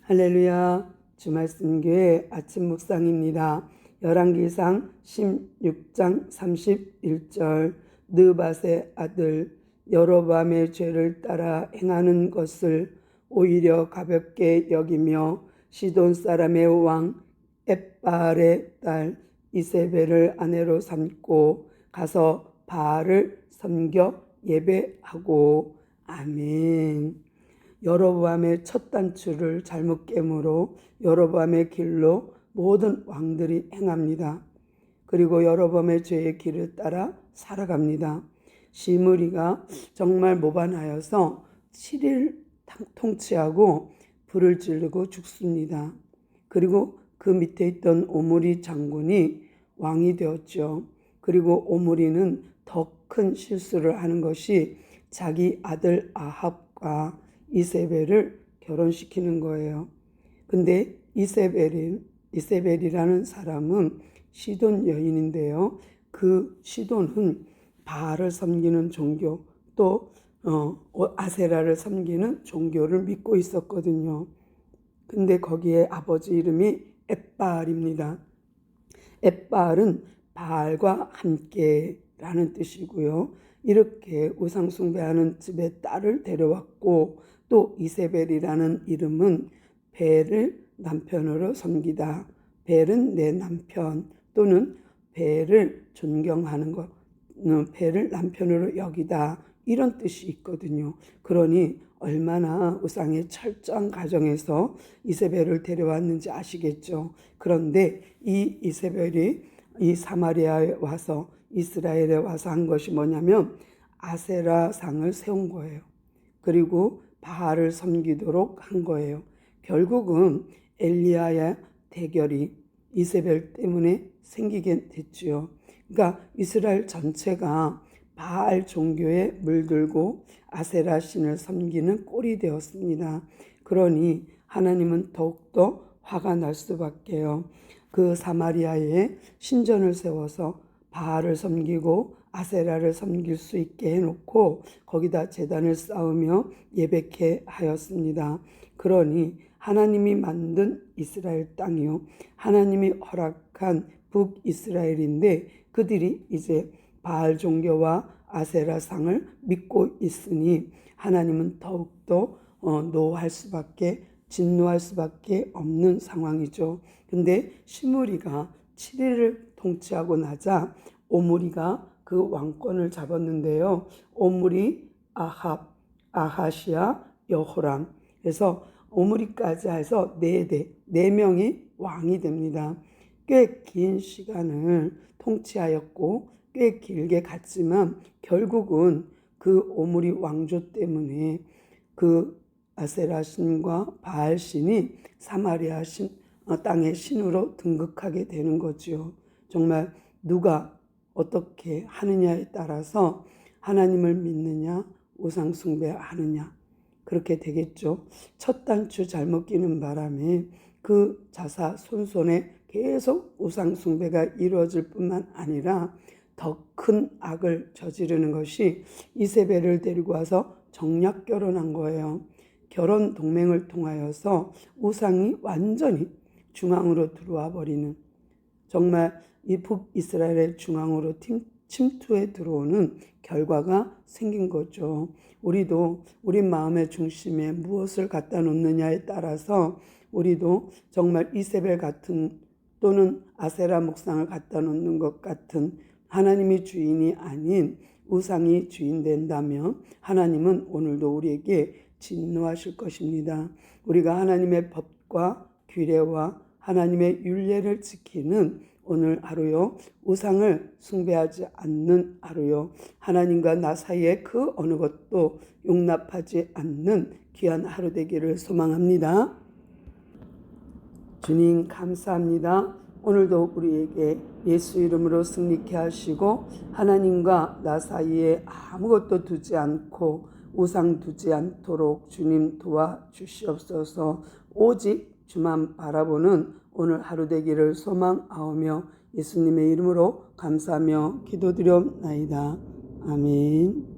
할렐루야. 주말씀교회 아침 묵상입니다. 열왕기상 16장 31절. 느밧의 아들 여로보암의 죄를 따라 행하는 것을 오히려 가볍게 여기며 시돈 사람의 왕 엣바알의 딸 이세벨을 아내로 삼고 가서 바알을 섬겨 예배하고. 아멘. 여로보암의 첫 단추를 잘못 깨므로 여로보암의 길로 모든 왕들이 행합니다. 그리고 여로보암의 죄의 길을 따라 살아갑니다. 시므리가 정말 모반하여서 7일 통치하고 불을 지르고 죽습니다. 그리고 그 밑에 있던 오므리 장군이 왕이 되었죠. 그리고 오므리는 더 큰 실수를 하는 것이 자기 아들 아합과 이세벨을 결혼시키는 거예요. 근데 이세벨이라는 사람은 시돈 여인인데요. 그 시돈은 바알을 섬기는 종교, 또 아세라를 섬기는 종교를 믿고 있었거든요. 근데 거기에 아버지 이름이 엣바알입니다. 엣바알은 바알과 함께라는 뜻이고요. 이렇게 우상 숭배하는 집에 딸을 데려왔고, 또 이세벨이라는 이름은 벨을 남편으로 섬기다, 벨은 내 남편, 또는 벨을 존경하는 것, 벨을 남편으로 여기다, 이런 뜻이 있거든요. 그러니 얼마나 우상의 철저한 가정에서 이세벨을 데려왔는지 아시겠죠. 그런데 이 이세벨이 이 사마리아에 와서, 이스라엘에 와서 한 것이 뭐냐면 아세라 상을 세운 거예요. 그리고 바알을 섬기도록 한 거예요. 결국은 엘리야의 대결이 이세벨 때문에 생기게 됐죠. 그러니까 이스라엘 전체가 바알 종교에 물들고 아세라 신을 섬기는 꼴이 되었습니다. 그러니 하나님은 더욱더 화가 날 수밖에요. 그 사마리아에 신전을 세워서 바알을 섬기고 아세라를 섬길 수 있게 해놓고 거기다 제단을 쌓으며 예배케 하였습니다. 그러니 하나님이 만든 이스라엘 땅이요, 하나님이 허락한 북이스라엘인데 그들이 이제 바알 종교와 아세라 상을 믿고 있으니 하나님은 더욱더 노할 수밖에, 진노할 수밖에 없는 상황이죠. 근데 시므리가 7일을 통치하고 나자 오므리가 그 왕권을 잡았는데요. 오므리, 아합, 아하시아, 여호람, 그래서 오므리까지 해서 4명이 왕이 됩니다. 꽤 긴 시간을 통치하였고 꽤 길게 갔지만 결국은 그 오므리 왕조 때문에 그 아세라 신과 바알 신이 사마리아 땅의 신으로 등극하게 되는 거죠. 정말 누가 어떻게 하느냐에 따라서 하나님을 믿느냐, 우상 숭배하느냐, 그렇게 되겠죠. 첫 단추 잘못 끼는 바람에 그 자사 손손에 계속 우상 숭배가 이루어질 뿐만 아니라 더 큰 악을 저지르는 것이 이세벨을 데리고 와서 정략 결혼한 거예요. 결혼 동맹을 통하여서 우상이 완전히 중앙으로 들어와 버리는, 정말 이 북이스라엘의 중앙으로 침투해 들어오는 결과가 생긴 거죠. 우리도 우리 마음의 중심에 무엇을 갖다 놓느냐에 따라서 우리도 정말 이세벨 같은 또는 아세라 목상을 갖다 놓는 것 같은 하나님이 주인이 아닌 우상이 주인 된다면 하나님은 오늘도 우리에게 진노하실 것입니다. 우리가 하나님의 법과 규례와 하나님의 율례를 지키는 오늘 하루요, 우상을 숭배하지 않는 하루요, 하나님과 나 사이에 그 어느 것도 용납하지 않는 귀한 하루 되기를 소망합니다. 주님 감사합니다. 오늘도 우리에게 예수 이름으로 승리케 하시고 하나님과 나 사이에 아무것도 두지 않고 우상 두지 않도록 주님 도와주시옵소서. 오직 주만 바라보는 오늘 하루 되기를 소망하오며 예수님의 이름으로 감사하며 기도드리옵나이다. 아멘.